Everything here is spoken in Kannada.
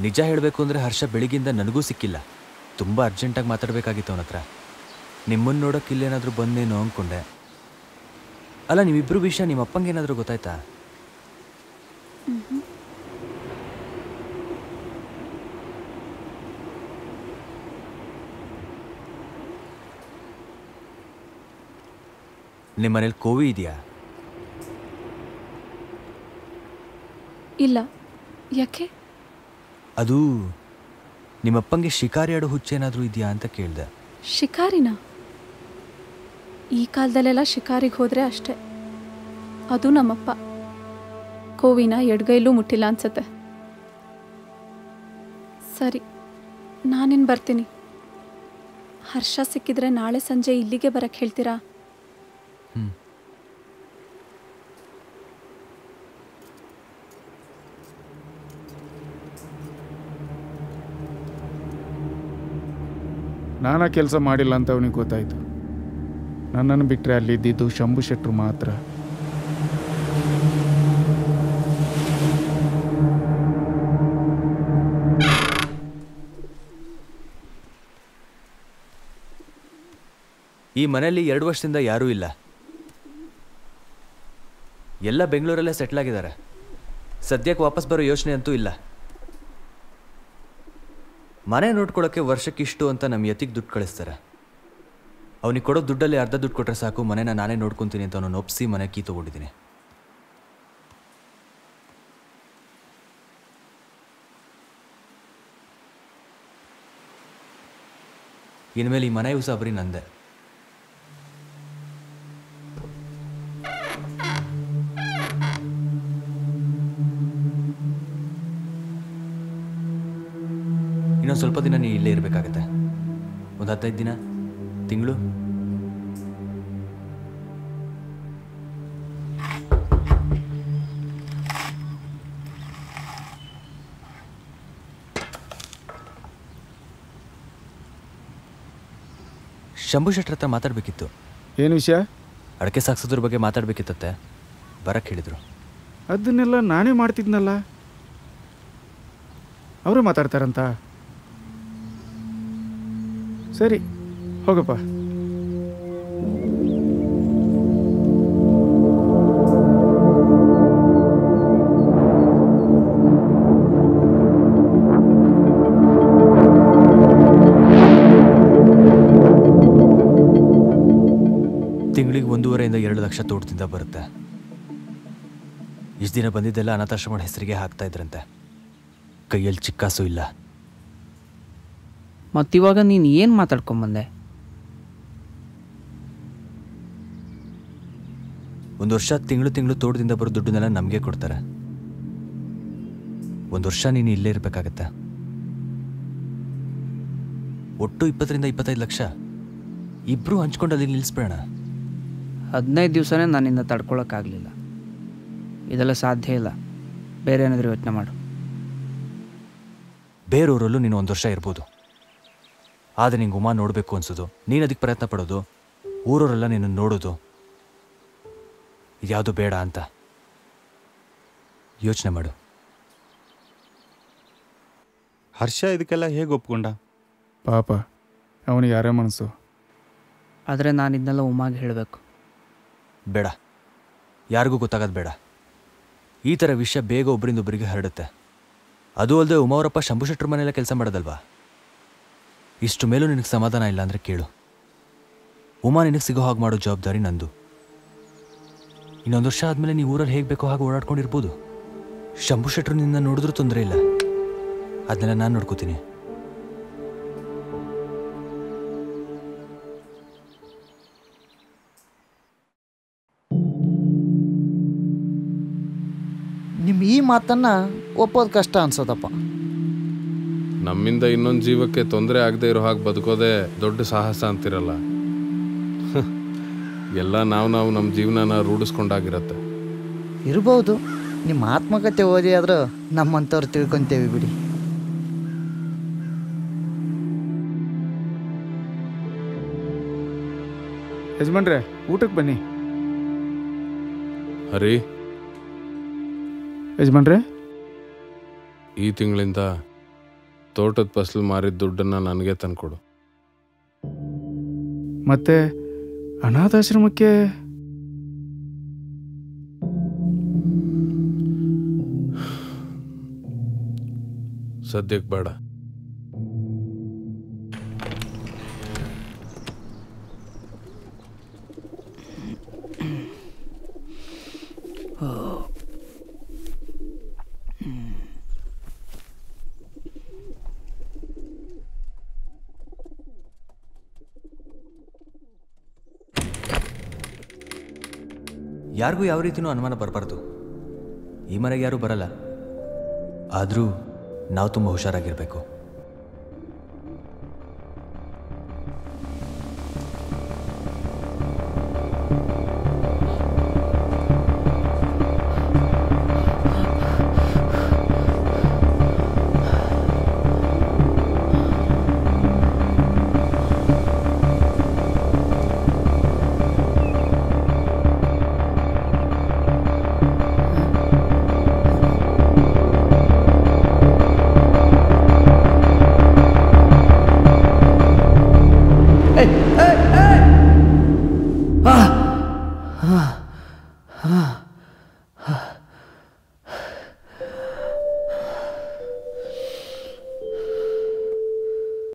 ನಿಜ ಹೇಳಬೇಕು ಅಂದರೆ ಹರ್ಷ ಬೆಳಿಗ್ಗಿಂದ ನನಗೂ ಸಿಕ್ಕಿಲ್ಲ. ತುಂಬ ಅರ್ಜೆಂಟಾಗಿ ಮಾತಾಡಬೇಕಾಗಿತ್ತು ಅವನ ಹತ್ರ. ನಿಮ್ಮನ್ನು ನೋಡೋಕೆ ಇಲ್ಲೇನಾದರೂ ಬಂದೇನೋ ಅಂದ್ಕೊಂಡೆ. ಅಲ್ಲ, ನಿಮ್ಮಿಬ್ಬರು ವಿಷಯ ನಿಮ್ಮ ಅಪ್ಪಂಗೆ ಏನಾದರೂ ಗೊತ್ತಾಯ್ತಾ? ನಿಮ್ಮ ಮನೇಲಿ ಕೋವಿ ಇದೆಯಾ? ಇಲ್ಲ. ಯಾಕೆ? ಅದು ನಿಮ್ಮಪ್ಪಂಗೆ ಶಿಕಾರಿ ಆಡೋ ಹುಚ್ಚೇನಾದರೂ ಇದೆಯಾ ಅಂತ ಕೇಳಿದೆ. ಶಿಕಾರಿನ? ಈ ಕಾಲದಲ್ಲೆಲ್ಲ ಶಿಕಾರಿಗೆ ಹೋದರೆ ಅಷ್ಟೆ. ಅದು ನಮ್ಮಪ್ಪ ಕೋವಿನ ಎಡಗೈಲೂ ಮುಟ್ಟಿಲ್ಲ ಅನ್ಸತ್ತೆ. ಸರಿ, ನಾನಿನ್ ಬರ್ತೀನಿ. ಹರ್ಷ ಸಿಕ್ಕಿದ್ರೆ ನಾಳೆ ಸಂಜೆ ಇಲ್ಲಿಗೆ ಬರಕ್ಕೆ ಹೇಳ್ತೀರಾ? ನಾನಾ ಕೆಲಸ ಮಾಡಿಲ್ಲ ಅಂತ ಅವನಿಗೆ ಗೊತ್ತಾಯಿತು. ನನ್ನನ್ನು ಬಿಟ್ಟರೆ ಅಲ್ಲಿದ್ದಿದ್ದು ಶಂಭು ಶೆಟ್ಟರು ಮಾತ್ರ. ಈ ಮನೆಯಲ್ಲಿ 2 ವರ್ಷದಿಂದ ಯಾರೂ ಇಲ್ಲ. ಎಲ್ಲ ಬೆಂಗಳೂರಲ್ಲೇ ಸೆಟ್ಲ್ ಆಗಿದ್ದಾರೆ. ಸದ್ಯಕ್ಕೆ ವಾಪಸ್ ಬರೋ ಯೋಚನೆ ಅಂತೂ ಇಲ್ಲ. ಮನೆ ನೋಡ್ಕೊಳ್ಳೋಕ್ಕೆ ವರ್ಷಕ್ಕಿಷ್ಟು ಅಂತ ನಮ್ಮ ಯತಿಗೆ ದುಡ್ಡು ಕಳಿಸ್ತಾರೆ. ಅವನಿಗೆ ಕೊಡೋ ದುಡ್ಡಲ್ಲಿ ಅರ್ಧ ದುಡ್ಡು ಕೊಟ್ಟರೆ ಸಾಕು, ಮನೆನ ನಾನೇ ನೋಡ್ಕೊತೀನಿ ಅಂತ ಅವನನ್ನು ಒಪ್ಪಿಸಿ ಮನೆ ಕೀ ತೊಗೊಂಡಿದ್ದೀನಿ. ಇನ್ಮೇಲೆ ಈ ಮನೆ ಉಸಾಬರಿ ನಂದೆ. ಇನ್ನೊಂದು ಸ್ವಲ್ಪ ದಿನ ನೀ ಇಲ್ಲೇ ಇರಬೇಕಾಗತ್ತೆ. ಒಂದು 15 ದಿನ, ತಿಂಗಳು. ಶಂಭು ಶೆಟ್ಟರ್ ಹತ್ರ ಮಾತಾಡಬೇಕಿತ್ತು. ಏನು ವಿಷಯ? ಅಡಕೆ ಸಾಕ್ಸೋದ್ರ ಬಗ್ಗೆ ಮಾತಾಡಬೇಕಿತ್ತತ್ತೆ. ಬರಕ್ಕೆ ಹೇಳಿದರು. ಅದನ್ನೆಲ್ಲ ನಾನೇ ಮಾಡ್ತಿದ್ನಲ್ಲ. ಅವರೇ ಮಾತಾಡ್ತಾರಂತ. ಸರಿ, ಹೋಗಪ್ಪ. ತಿಂಗಳಿಗೆ 1.5 2 ಲಕ್ಷ ತೋಟದಿಂದ ಬರುತ್ತೆ. ಇಷ್ಟು ದಿನ ಬಂದಿದ್ದೆಲ್ಲ ಅನಾಥಾಶ್ರಮದ ಹೆಸರಿಗೆ ಹಾಕ್ತಾ ಇದ್ರಂತೆ. ಕೈಯಲ್ಲಿ ಚಿಕ್ಕಾಸು ಇಲ್ಲ. ಮತ್ತಿವಾಗ ನೀನು ಏನು ಮಾತಾಡ್ಕೊಂಬಂದೆ? 1 ವರ್ಷ ತಿಂಗಳು ತೋಟದಿಂದ ಬರೋ ದುಡ್ಡನ್ನೆಲ್ಲ ನಮಗೆ ಕೊಡ್ತಾರೆ. 1 ವರ್ಷ ನೀನು ಇಲ್ಲೇ ಇರಬೇಕಾಗತ್ತೆ. ಒಟ್ಟು 20 25 ಲಕ್ಷ ಇಬ್ಬರು ಹಂಚ್ಕೊಂಡು ಅಲ್ಲಿ ನಿಲ್ಲಿಸ್ಬೇಡ. 15 ದಿವಸನೇ ನನ್ನಿಂದ ತಡ್ಕೊಳಕ್ಕಾಗಲಿಲ್ಲ. ಇದೆಲ್ಲ ಸಾಧ್ಯ ಇಲ್ಲ. ಬೇರೆ ಏನಾದರೂ ಯೋಚನೆ ಮಾಡು. ಬೇರೆಯವರಲ್ಲೂ ನೀನು 1 ವರ್ಷ ಇರ್ಬೋದು. ಆದರೆ ನಿಂಗೆ ಉಮಾ ನೋಡಬೇಕು ಅನ್ಸೋದು, ನೀನು ಅದಕ್ಕೆ ಪ್ರಯತ್ನ ಪಡೋದು, ಊರವರೆಲ್ಲ ನಿನ್ನ ನೋಡೋದು, ಇದ್ಯಾವುದು ಬೇಡ ಅಂತ ಯೋಚನೆ ಮಾಡು. ಹರ್ಷ ಇದಕ್ಕೆಲ್ಲ ಹೇಗೆ ಒಪ್ಕೊಂಡ? ಪಾಪ, ಅವನಿಗೆ ಯಾರೇ ಮನಸ್ಸು. ಆದರೆ ನಾನು ಇದನ್ನೆಲ್ಲ ಉಮಾಗೆ ಹೇಳಬೇಕು. ಬೇಡ, ಯಾರಿಗೂ ಗೊತ್ತಾಗೋದು ಬೇಡ. ಈ ಥರ ವಿಷಯ ಬೇಗ ಒಬ್ಬರಿಂದ ಒಬ್ಬರಿಗೆ ಹರಡುತ್ತೆ. ಅದು ಅಲ್ಲದೆ ಉಮಾವರಪ್ಪ ಶಂಭು ಶೆಟ್ಟರ್ ಮನೆಯಲ್ಲ ಕೆಲಸ ಮಾಡೋದಲ್ವಾ. ಇಷ್ಟು ಮೇಲೂ ನಿನಗೆ ಸಮಾಧಾನ ಇಲ್ಲ ಅಂದರೆ ಕೇಳು. ಉಮಾ ನಿನಗೆ ಸಿಗೋ ಹಾಗೆ ಮಾಡೋ ಜವಾಬ್ದಾರಿ ನಂದು. ಇನ್ನೊಂದು ವರ್ಷ ಆದಮೇಲೆ ನೀವು ಊರಲ್ಲಿ ಹೇಗೆ ಬೇಕೋ ಹಾಗೆ ಓಡಾಡ್ಕೊಂಡಿರ್ಬೋದು. ಶಂಭು ಶೆಟ್ಟರು ನಿನ್ನ ನೋಡಿದ್ರೂ ತೊಂದರೆ ಇಲ್ಲ. ಅದನ್ನೆಲ್ಲ ನಾನು ನೋಡ್ಕೋತೀನಿ. ನಿಮ್ಮ ಈ ಮಾತನ್ನು ಒಪ್ಪೋದು ಕಷ್ಟ ಅನ್ಸೋದಪ್ಪ. ನಮ್ಮಿಂದ ಇನ್ನೊಂದು ಜೀವಕ್ಕೆ ತೊಂದರೆ ಆಗದೆ ಇರೋ ಹಾಗೆ ಬದುಕೋದೇ ದೊಡ್ಡ ಸಾಹಸ ಅಂತಿರಲ್ಲ. ಎಲ್ಲ ನಾವು ನಮ್ಮ ಜೀವನನ ರೂಢಿಸ್ಕೊಂಡಾಗಿರತ್ತೆ. ಇರ್ಬೋದು, ನಿಮ್ಮ ಆತ್ಮಕತೆ ಓದಿ ಆದರೂ ನಮ್ಮಂಥವ್ರು ತಿಳ್ಕೊತೇವೆ ಬಿಡಿ. ಯಜಮಾನ್ರೆ, ಊಟಕ್ಕೆ ಬನ್ನಿ. ಹರಿ, ಯಜಮಾನ್ರೆ, ಈ ತಿಂಗಳಿಂದ ತೋಟದ ಫಸಲು ಮಾರಿದ ದುಡ್ಡನ್ನು ನನಗೆ ತಂದ್ಕೊಡು. ಮತ್ತೆ ಅನಾಥಾಶ್ರಮಕ್ಕೆ ಸದ್ಯಕ್ಕೆ ಬೇಡ. ಯಾರಿಗೂ ಯಾವ ರೀತಿಯೂ ಅನುಮಾನ ಬರಬಾರ್ದು. ಈ ಮನೆಗೆ ಯಾರೂ ಬರಲ್ಲ. ಆದರೂ ನಾವು ತುಂಬ ಹುಷಾರಾಗಿರಬೇಕು.